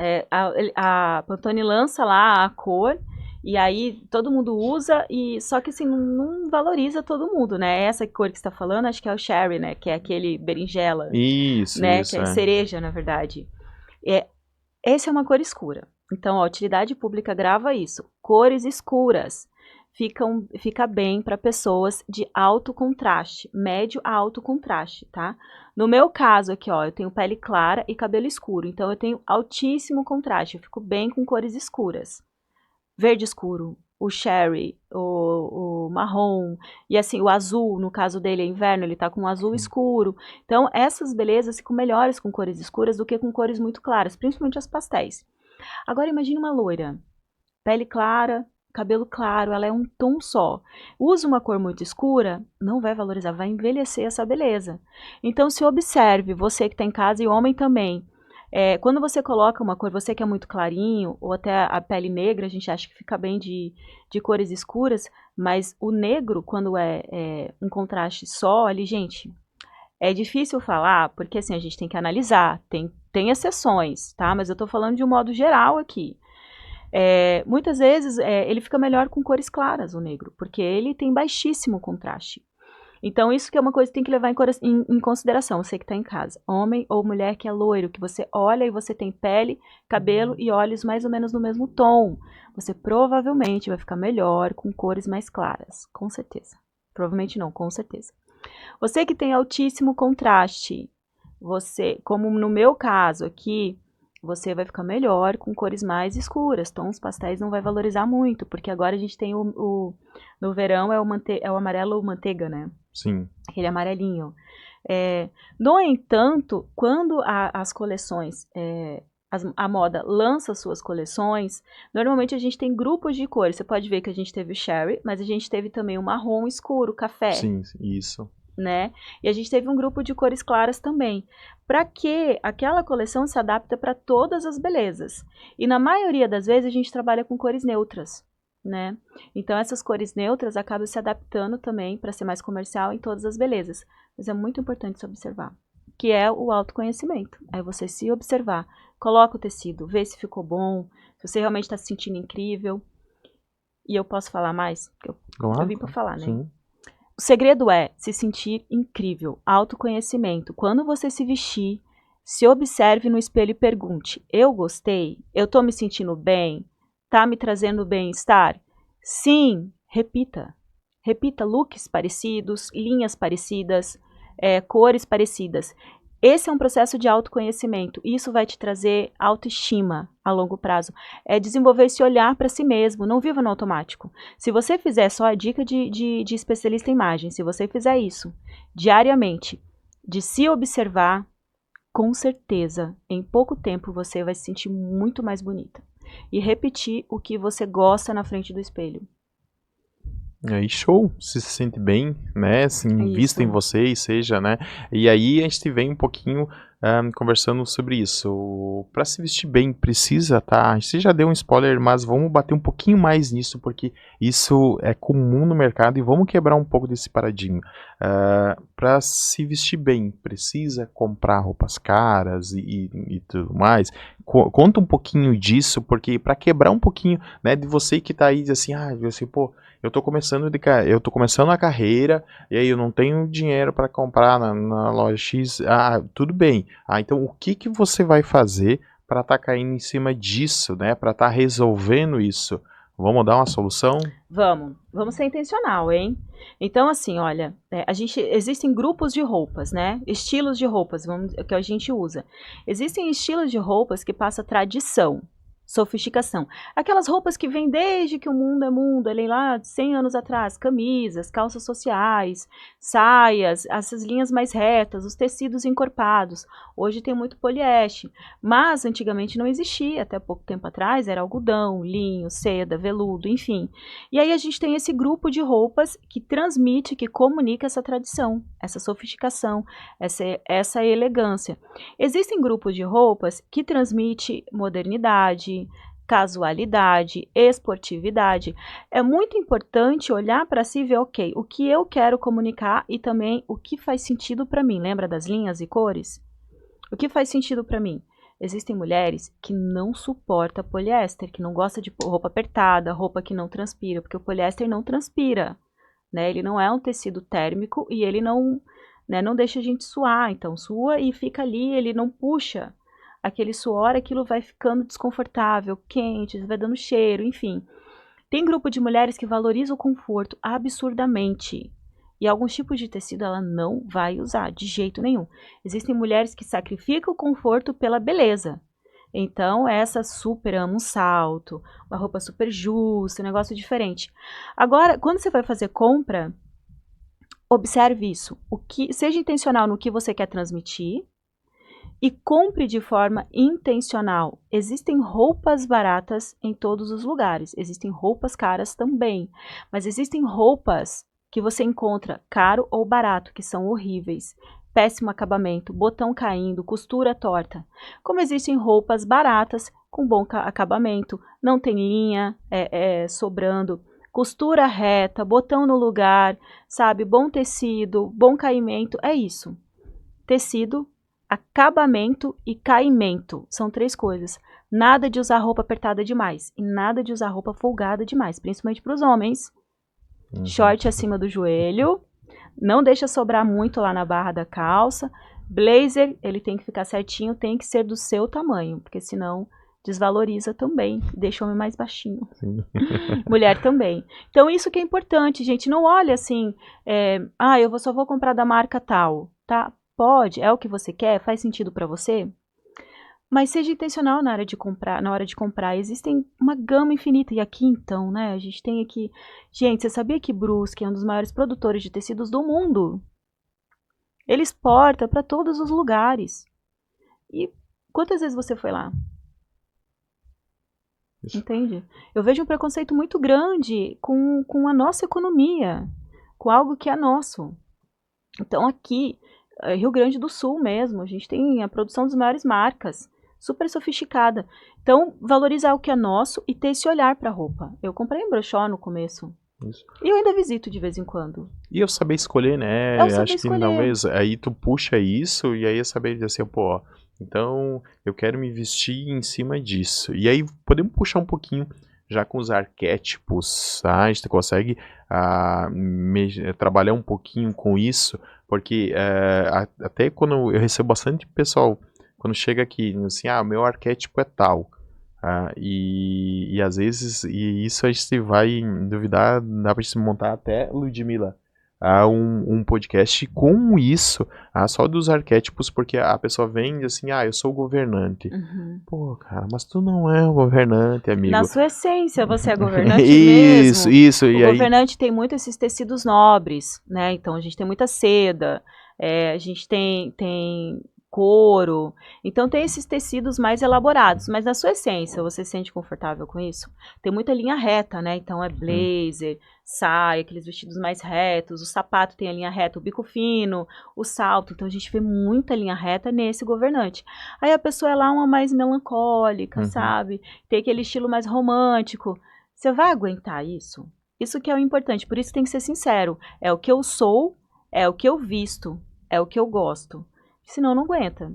A Pantone lança lá a cor e aí todo mundo usa e só que assim não valoriza todo mundo, né? Essa cor que você está falando, acho que é o sherry, né? Que é aquele berinjela, né? Que Isso, é é. cereja, na verdade. É, essa é uma cor escura. Então, a utilidade pública grava isso. Cores escuras fica bem para pessoas de alto contraste, médio a alto contraste, tá? No meu caso aqui, ó, eu tenho pele clara e cabelo escuro, então eu tenho altíssimo contraste, eu fico bem com cores escuras. Verde escuro, o cherry, o marrom, e assim, o azul, no caso dele é inverno, ele tá com um azul escuro. Então, essas belezas ficam melhores com cores escuras do que com cores muito claras, principalmente as pastéis. Agora, imagine uma loira, pele clara, cabelo claro, ela é um tom só. Usa uma cor muito escura, não vai valorizar, vai envelhecer essa beleza. Então, se observe, você que está em casa e homem também, quando você coloca uma cor, você que é muito clarinho, ou até a pele negra, a gente acha que fica bem de cores escuras, mas o negro, quando é um contraste só ali, gente, é difícil falar, porque assim, a gente tem que analisar, tem exceções, tá? Mas eu tô falando de um modo geral aqui. Muitas vezes ele fica melhor com cores claras, o negro, porque ele tem baixíssimo contraste. Então, isso que é uma coisa que tem que levar em consideração, você que está em casa. Homem ou mulher que é loiro, que você olha e você tem pele, cabelo e olhos mais ou menos no mesmo tom. Você provavelmente vai ficar melhor com cores mais claras, com certeza. Provavelmente não, com certeza. Você que tem altíssimo contraste, como no meu caso aqui, você vai ficar melhor com cores mais escuras. Tons pastéis não vai valorizar muito, porque agora a gente tem no verão é o amarelo manteiga, né? Sim. Aquele amarelinho. No entanto, quando as coleções, a moda lança suas coleções, normalmente a gente tem grupos de cores. Você pode ver que a gente teve o sherry, mas a gente teve também o marrom escuro, café. Sim, isso. Né? E a gente teve um grupo de cores claras também, para que aquela coleção se adapta para todas as belezas. E na maioria das vezes a gente trabalha com cores neutras, né? Então essas cores neutras acabam se adaptando também para ser mais comercial em todas as belezas. Mas é muito importante se observar, que é o autoconhecimento. É você se observar, coloca o tecido, vê se ficou bom, se você realmente está se sentindo incrível. E eu posso falar mais? Eu vim para falar, né? Sim. O segredo é se sentir incrível, autoconhecimento. Quando você se vestir, se observe no espelho e pergunte: eu gostei? Eu tô me sentindo bem? Tá me trazendo bem-estar? Sim, repita. Repita looks parecidos, linhas parecidas, cores parecidas. Esse é um processo de autoconhecimento. Isso vai te trazer autoestima a longo prazo. É desenvolver esse olhar para si mesmo. Não viva no automático. Se você fizer só a dica de especialista em imagem, se você fizer isso diariamente, de se observar, com certeza, em pouco tempo você vai se sentir muito mais bonita. E repetir o que você gosta na frente do espelho. Aí show, se sente bem, né, se invista em Isso. você e seja, né, e aí a gente vem um pouquinho conversando sobre isso, para se vestir bem precisa, tá, a gente já deu um spoiler, mas vamos bater um pouquinho mais nisso, porque isso é comum no mercado e vamos quebrar um pouco desse paradigma. Para se vestir bem, precisa comprar roupas caras e tudo mais. Conta um pouquinho disso, porque para quebrar um pouquinho, né, de você que tá aí, diz assim, pô, eu tô começando a carreira e aí eu não tenho dinheiro para comprar na loja X. Tudo bem. Então o que você vai fazer para estar caindo em cima disso, né? Para estar resolvendo isso? Vamos dar uma solução? Vamos ser intencional, hein? Então, assim, olha, existem grupos de roupas, né? Estilos de roupas, que a gente usa. Existem estilos de roupas que passam tradição, Sofisticação. Aquelas roupas que vêm desde que o mundo é mundo, ali lá 100 anos atrás, camisas, calças sociais, saias, essas linhas mais retas, os tecidos encorpados. Hoje tem muito poliéster, mas antigamente não existia, até pouco tempo atrás era algodão, linho, seda, veludo, enfim. E aí a gente tem esse grupo de roupas que transmite, que comunica essa tradição, essa sofisticação, essa elegância. Existem grupos de roupas que transmitem modernidade, casualidade, esportividade. É muito importante olhar para si e ver, ok, o que eu quero comunicar e também o que faz sentido para mim. Lembra das linhas e cores? O que faz sentido para mim? Existem mulheres que não suportam poliéster, que não gostam de roupa apertada, roupa que não transpira, porque o poliéster não transpira, né? Ele não é um tecido térmico e ele não, né, não deixa a gente suar. Então, sua e fica ali, ele não puxa aquele suor, aquilo vai ficando desconfortável, quente, vai dando cheiro, enfim. Tem grupo de mulheres que valoriza o conforto absurdamente. E alguns tipos de tecido ela não vai usar, de jeito nenhum. Existem mulheres que sacrificam o conforto pela beleza. Então, essa super ama um salto, uma roupa super justa, um negócio diferente. Agora, quando você vai fazer compra, observe isso. Seja intencional no que você quer transmitir e compre de forma intencional. Existem roupas baratas em todos os lugares. Existem roupas caras também. Mas existem roupas que você encontra caro ou barato, que são horríveis. Péssimo acabamento, botão caindo, costura torta. Como existem roupas baratas com bom acabamento, não tem linha sobrando, costura reta, botão no lugar, sabe? Bom tecido, bom caimento, é isso. Tecido, acabamento e caimento. São 3 coisas. Nada de usar roupa apertada demais e nada de usar roupa folgada demais, principalmente para os homens. Short acima do joelho, não deixa sobrar muito lá na barra da calça. Blazer, ele tem que ficar certinho, tem que ser do seu tamanho, porque senão desvaloriza também, deixa o homem mais baixinho. Mulher também. Então isso que é importante, gente, não olha assim, eu só vou comprar da marca tal, tá? Pode, é o que você quer, faz sentido para você? Mas seja intencional na hora de comprar. Existem uma gama infinita. E aqui então, né, a gente tem aqui... Gente, você sabia que Brusque é um dos maiores produtores de tecidos do mundo? Ele exporta para todos os lugares. E quantas vezes você foi lá? Isso. Entende? Eu vejo um preconceito muito grande com a nossa economia, com algo que é nosso. Então aqui... Rio Grande do Sul mesmo, a gente tem a produção das maiores marcas, super sofisticada. Então, valorizar o que é nosso e ter esse olhar para a roupa. Eu comprei em brechó no começo. Isso. E eu ainda visito de vez em quando. E eu saber escolher, né? Acho que talvez aí tu puxa isso e aí eu saber dizer assim, pô, então eu quero me vestir em cima disso. E aí podemos puxar um pouquinho já com os arquétipos, tá? A gente consegue trabalhar um pouquinho com isso. Porque até quando eu recebo bastante pessoal, quando chega aqui, assim, meu arquétipo é tal. E às vezes, isso a gente vai duvidar, dá pra gente montar até, Ludmilla, um podcast com isso, só dos arquétipos, porque a pessoa vem assim, eu sou o governante. Uhum. Pô, cara, mas tu não é o governante, amigo. Na sua essência, você é governante mesmo. Isso. O governante tem muito esses tecidos nobres, né? Então, a gente tem muita seda, a gente tem couro. Então, tem esses tecidos mais elaborados. Mas, na sua essência, você se sente confortável com isso? Tem muita linha reta, né? Então, é blazer, saia, aqueles vestidos mais retos. O sapato tem a linha reta, o bico fino, o salto. Então, a gente vê muita linha reta nesse governante. Aí, a pessoa é lá uma mais melancólica, sabe? Tem aquele estilo mais romântico. Você vai aguentar isso? Isso que é o importante. Por isso, tem que ser sincero. É o que eu sou, é o que eu visto, é o que eu gosto. Senão não aguenta.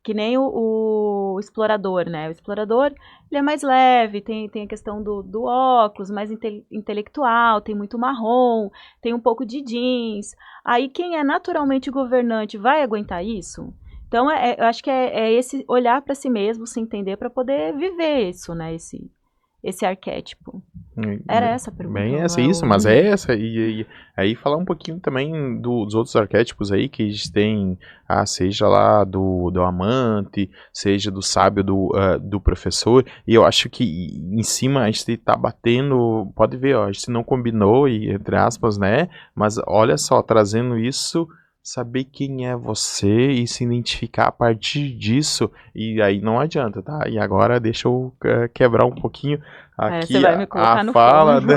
Que nem o explorador, né? O explorador, ele é mais leve, tem a questão do óculos, mais intelectual, tem muito marrom, tem um pouco de jeans. Aí quem é naturalmente governante vai aguentar isso? Então, eu acho que é esse olhar para si mesmo, se entender, para poder viver isso, né? esse arquétipo? Era essa a pergunta? Bem essa, isso, mas é essa. E aí falar um pouquinho também dos outros arquétipos aí que a gente tem, seja lá do amante, seja do sábio, do professor. E eu acho que em cima a gente tá batendo, pode ver, ó, a gente não combinou, e entre aspas, né? Mas olha só, trazendo isso, saber quem é você e se identificar a partir disso, e aí não adianta, tá? E agora deixa eu quebrar um pouquinho aqui você vai me colocar a no fala, fogo.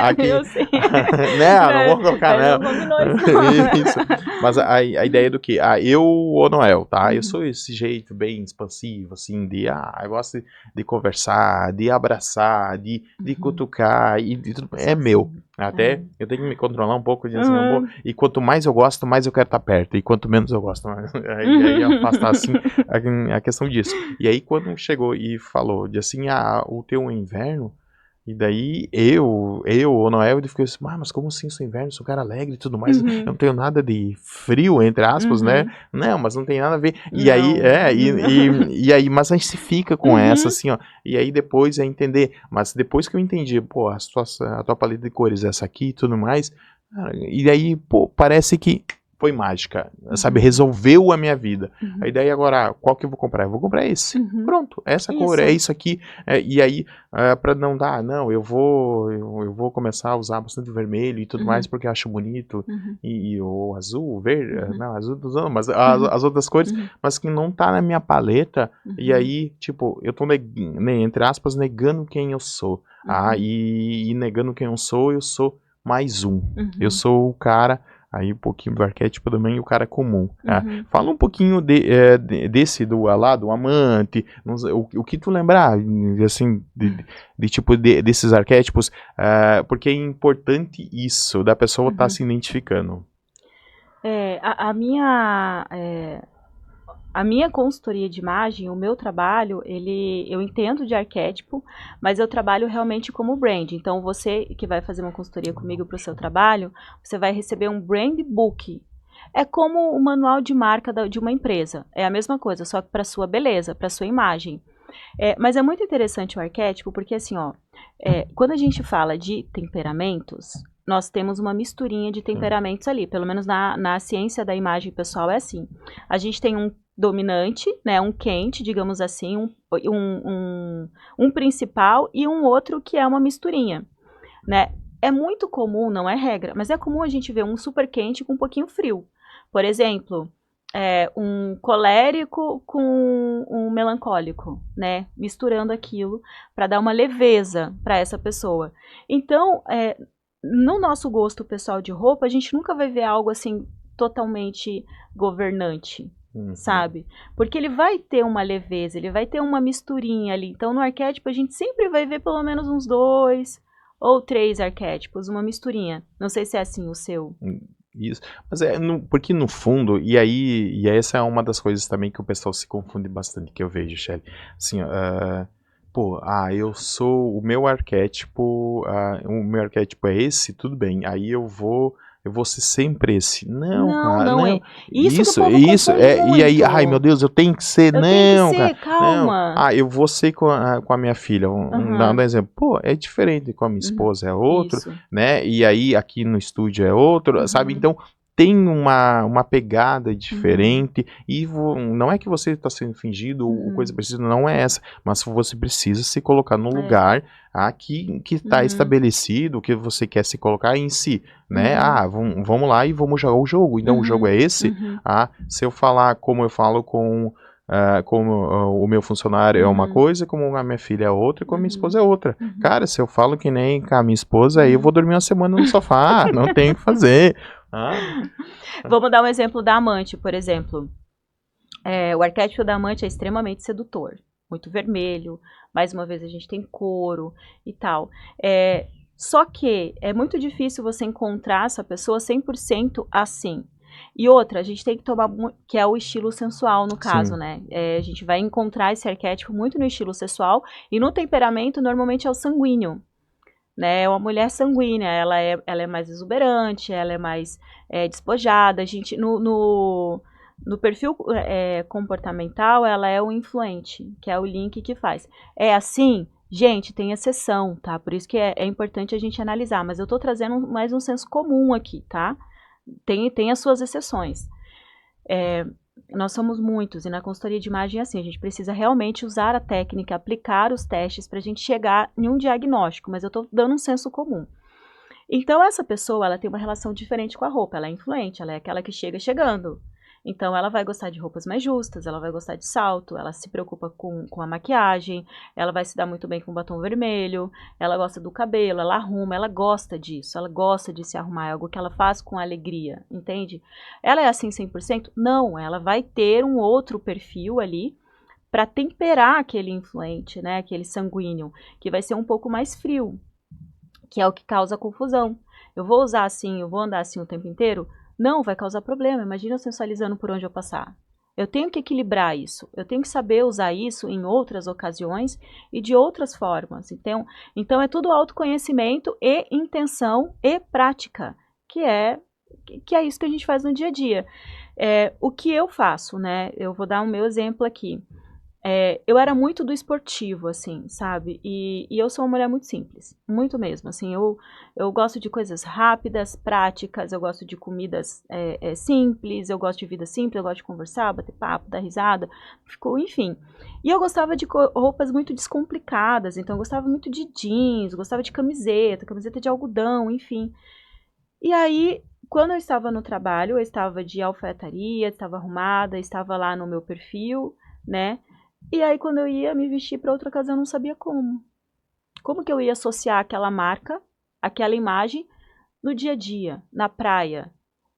aqui, Eu sei. não vou colocar não. Não combinou isso. Isso. Mas a ideia do que? Eu, o Noel, tá? Eu Uhum. sou esse jeito bem expansivo, assim, eu gosto de conversar, de abraçar, de cutucar, e tudo, é meu. Até eu tenho que me controlar um pouco, de assim, e quanto mais eu gosto, mais eu quero estar perto, e quanto menos eu gosto, aí afastar assim a questão disso. E aí quando chegou e falou de assim, o teu inverno, e daí o Noel, ele ficou assim, mas como assim, sou inverno, sou um cara alegre e tudo mais, eu não tenho nada de frio, entre aspas, né? Não, mas não tem nada a ver. E aí, e aí, mas a gente se fica com essa, assim, ó, e aí depois é entender, mas depois que eu entendi, pô, a tua paleta de cores é essa aqui e tudo mais, e aí, pô, parece que foi mágica, sabe? Resolveu a minha vida. A ideia agora, qual que eu vou comprar? Eu vou comprar esse. Pronto, essa cor, é isso aqui. E aí, pra não dar, não, eu vou começar a usar bastante vermelho e tudo mais, porque eu acho bonito. E o azul, o verde, não, azul dos anos, mas as outras cores, mas que não tá na minha paleta. E aí, tipo, eu tô, entre aspas, negando quem eu sou. E negando quem eu sou mais um. Eu sou o cara. Aí um pouquinho do arquétipo também, o cara comum. Fala um pouquinho desse do amante, o que tu lembrar, assim, de tipo desses arquétipos, porque é importante isso, da pessoa estar se identificando. A minha consultoria de imagem, o meu trabalho, eu entendo de arquétipo, mas eu trabalho realmente como brand. Então, você que vai fazer uma consultoria comigo para o seu trabalho, você vai receber um brand book. É como o manual de marca de uma empresa. É a mesma coisa, só que para sua beleza, para sua imagem. Mas é muito interessante o arquétipo, porque assim, quando a gente fala de temperamentos, nós temos uma misturinha de temperamentos ali, pelo menos na ciência da imagem pessoal é assim. A gente tem um dominante, né, um quente, digamos assim, um principal e um outro que é uma misturinha, né? É muito comum, não é regra, mas é comum a gente ver um super quente com um pouquinho frio. Por exemplo, um colérico com um melancólico, né? Misturando aquilo para dar uma leveza para essa pessoa. Então, no nosso gosto pessoal de roupa, a gente nunca vai ver algo assim totalmente governante, sabe? Porque ele vai ter uma leveza, ele vai ter uma misturinha ali. Então, no arquétipo, a gente sempre vai ver pelo menos uns 2 ou 3 arquétipos, uma misturinha. Não sei se é assim o seu. Isso, mas porque no fundo, e essa é uma das coisas também que o pessoal se confunde bastante, que eu vejo, Shelly, assim, eu sou, o meu arquétipo é esse, tudo bem, aí eu vou ser sempre esse. Não. Isso E aí, ai meu Deus, eu tenho que ser, cara. Calma. Não. Eu vou ser com a minha filha, dando um exemplo. Pô, é diferente, com a minha esposa é outro, né? E aí aqui no estúdio é outro, sabe? Então tem uma pegada diferente e não é que você está sendo fingido ou coisa precisa, não é essa, mas você precisa se colocar no lugar que está estabelecido, o que você quer se colocar em si, né? Vamos lá e vamos jogar o jogo. Então o jogo é esse. Se eu falar como eu falo com o meu funcionário é uma coisa, como a minha filha é outra e como a minha esposa é outra. Cara, se eu falo que nem com a minha esposa, aí eu vou dormir uma semana no sofá, não tenho o que fazer. Vamos dar um exemplo da amante, por exemplo. O arquétipo da amante é extremamente sedutor, muito vermelho, mais uma vez a gente tem couro e tal. Só que é muito difícil você encontrar essa pessoa 100% assim. E outra, a gente tem que tomar, que é o estilo sensual no caso, né? A gente vai encontrar esse arquétipo muito no estilo sensual e no temperamento normalmente é o sanguíneo. Né, é uma mulher sanguínea, ela é mais exuberante, ela é mais despojada. A gente, no perfil comportamental, ela é o influente, que é o link que faz. É assim? Gente, tem exceção, tá? Por isso que é importante a gente analisar, mas eu tô trazendo mais um senso comum aqui, tá? Tem as suas exceções. Nós somos muitos, e na consultoria de imagem é assim, a gente precisa realmente usar a técnica, aplicar os testes para a gente chegar em um diagnóstico, mas eu estou dando um senso comum. Então, essa pessoa, ela tem uma relação diferente com a roupa, ela é influente, ela é aquela que chega chegando. Então, ela vai gostar de roupas mais justas, ela vai gostar de salto, ela se preocupa com a maquiagem, ela vai se dar muito bem com batom vermelho, ela gosta do cabelo, ela arruma, ela gosta disso, ela gosta de se arrumar, é algo que ela faz com alegria, entende? Ela é assim 100%? Não, ela vai ter um outro perfil ali para temperar aquele influente, né, aquele sanguíneo, que vai ser um pouco mais frio, que é o que causa confusão. Eu vou usar assim, eu vou andar assim o tempo inteiro? Não, vai causar problema. Imagina eu sensualizando por onde eu passar. Eu tenho que equilibrar isso. Eu tenho que saber usar isso em outras ocasiões e de outras formas. Então é tudo autoconhecimento e intenção e prática, que é isso que a gente faz no dia a dia. O que eu faço, né? Eu vou dar o meu exemplo aqui. Eu era muito do esportivo, assim, sabe? E eu sou uma mulher muito simples, muito mesmo, assim, eu gosto de coisas rápidas, práticas, eu gosto de comidas simples, eu gosto de vida simples, eu gosto de conversar, bater papo, dar risada, enfim. E eu gostava de roupas muito descomplicadas, então eu gostava muito de jeans, gostava de camiseta de algodão, enfim. E aí, quando eu estava no trabalho, eu estava de alfaiataria, estava arrumada, estava lá no meu perfil, né? E aí, quando eu ia me vestir para outra ocasião, eu não sabia como. Como que eu ia associar aquela marca, aquela imagem, no dia a dia, na praia?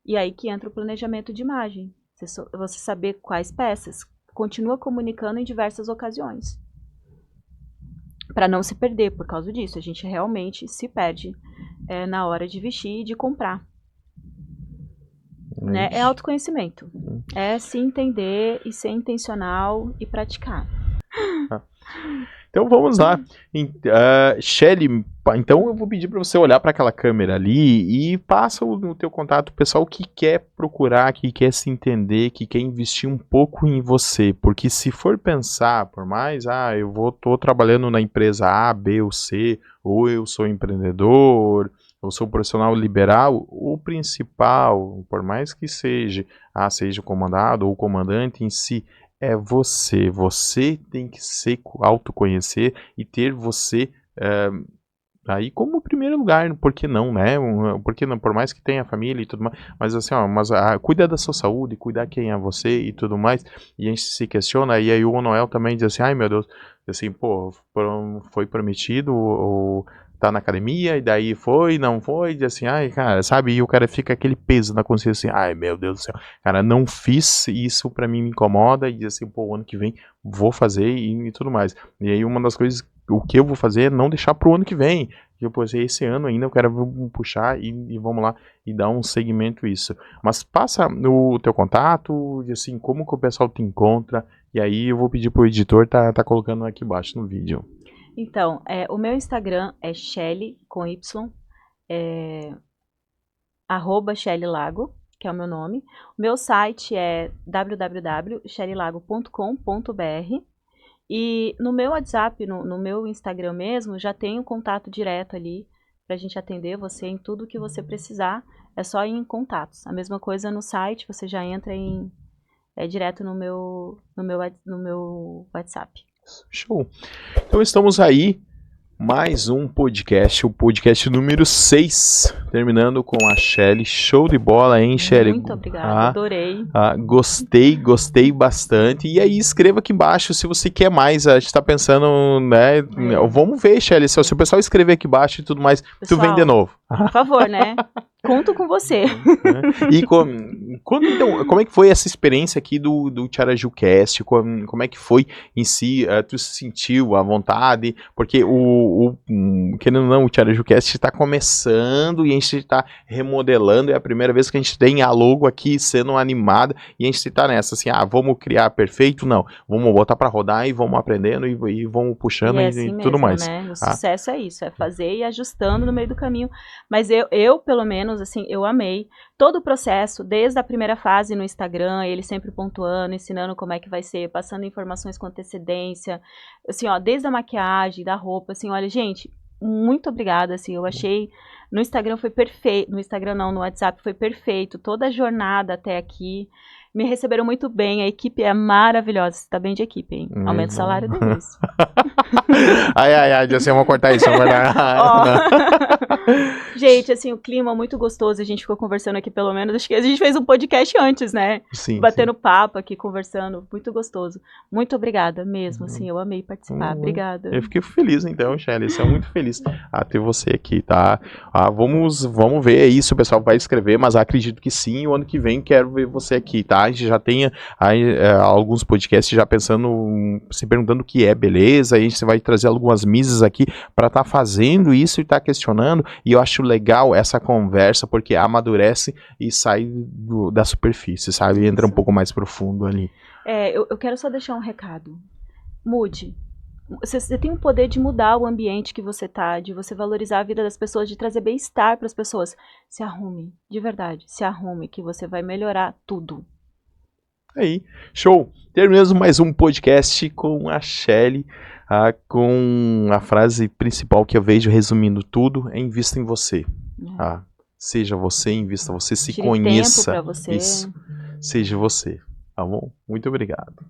E aí que entra o planejamento de imagem. Você saber quais peças. Continua comunicando em diversas ocasiões. Para não se perder por causa disso. A gente realmente se perde na hora de vestir e de comprar. Né? É autoconhecimento. É se entender e ser intencional e praticar. Então vamos lá. Shelly, então eu vou pedir para você olhar para aquela câmera ali e passa o teu contato, o pessoal que quer procurar, que quer se entender, que quer investir um pouco em você. Porque se for pensar, por mais, tô trabalhando na empresa A, B ou C, ou eu sou empreendedor, eu sou profissional liberal, o principal, por mais que seja o comandado ou o comandante em si, é você. Você tem que se autoconhecer e ter você aí como primeiro lugar. Por que não, né? Porque não, por mais que tenha família e tudo mais, mas assim, cuida da sua saúde, cuidar quem é você e tudo mais. E a gente se questiona, e aí o Noel também diz assim, ai meu Deus, assim, pô, foi prometido ou tá na academia, e daí não foi, e assim, ai, cara, sabe, e o cara fica aquele peso na consciência, assim, ai, meu Deus do céu, cara, não fiz, isso pra mim me incomoda, e assim, pô, ano que vem vou fazer e tudo mais. E aí uma das coisas, o que eu vou fazer é não deixar pro ano que vem, depois esse ano ainda eu quero puxar e vamos lá e dar um segmento isso. Mas passa o teu contato, assim, como que o pessoal te encontra, e aí eu vou pedir pro editor tá colocando aqui embaixo no vídeo. Então, o meu Instagram é Shelly, com Y, @ShellyLago, que é o meu nome. O meu site é www.shellylago.com.br. E no meu WhatsApp, no meu Instagram mesmo, já tem um contato direto ali pra gente atender você em tudo que você precisar. É só ir em contatos. A mesma coisa no site, você já entra direto no meu WhatsApp. Show. Então estamos aí, mais um podcast, o podcast número 6, terminando com a Shelly. Show de bola, hein, Shelly? Muito obrigada, adorei. Gostei bastante. E aí escreva aqui embaixo se você quer mais. A gente tá pensando, né? Vamos ver, Shelly, se o pessoal escrever aqui embaixo e tudo mais, pessoal, tu vem de novo. Por favor, né? Conto com você. E então, como é que foi essa experiência aqui do Tiara Ju Cast? Como é que foi em si? Tu se sentiu à vontade? Porque querendo ou não, o Tiara Ju Cast está começando e a gente está remodelando. É a primeira vez que a gente tem a logo aqui sendo animada e a gente está nessa, assim, vamos criar perfeito? Não, vamos botar para rodar e vamos aprendendo e vamos puxando e tudo mesmo, mais. Né? O sucesso é isso, é fazer e ajustando no meio do caminho. Mas eu pelo menos, anos, assim, eu amei. Todo o processo, desde a primeira fase no Instagram, ele sempre pontuando, ensinando como é que vai ser, passando informações com antecedência, assim, ó, desde a maquiagem, da roupa, assim, olha, gente, muito obrigada, assim, eu achei, no Instagram foi perfeito, no Instagram não, no WhatsApp foi perfeito, toda a jornada até aqui, me receberam muito bem, a equipe é maravilhosa, você tá bem de equipe, hein? Aumenta o salário deles. Ai, já sei, vamos cortar isso, vamos Gente, assim, o clima muito gostoso, a gente ficou conversando aqui pelo menos, acho que a gente fez um podcast antes, né? Sim, batendo papo aqui, conversando, muito gostoso. Muito obrigada mesmo, assim, eu amei participar, obrigada. Eu fiquei feliz então, Shelly, eu muito feliz a ter você aqui, tá? Vamos ver isso, o pessoal vai escrever, mas acredito que sim, o ano que vem quero ver você aqui, tá? A gente já tem alguns podcasts já pensando, se perguntando o que é beleza, aí a gente vai trazer algumas misas aqui para estar fazendo isso e estar questionando, e eu acho legal essa conversa, porque amadurece e sai da superfície, sabe? Entra um pouco mais profundo ali. Eu quero só deixar um recado. Mude. Você tem o poder de mudar o ambiente que você tá, de você valorizar a vida das pessoas, de trazer bem-estar para as pessoas. Se arrume, de verdade, se arrume, que você vai melhorar tudo. Aí, show! Terminamos mais um podcast com a Shelly, com a frase principal que eu vejo resumindo tudo: invista em você. Seja você, invista você, se conheça. Tempo pra você. Isso, seja você. Tá bom? Muito obrigado.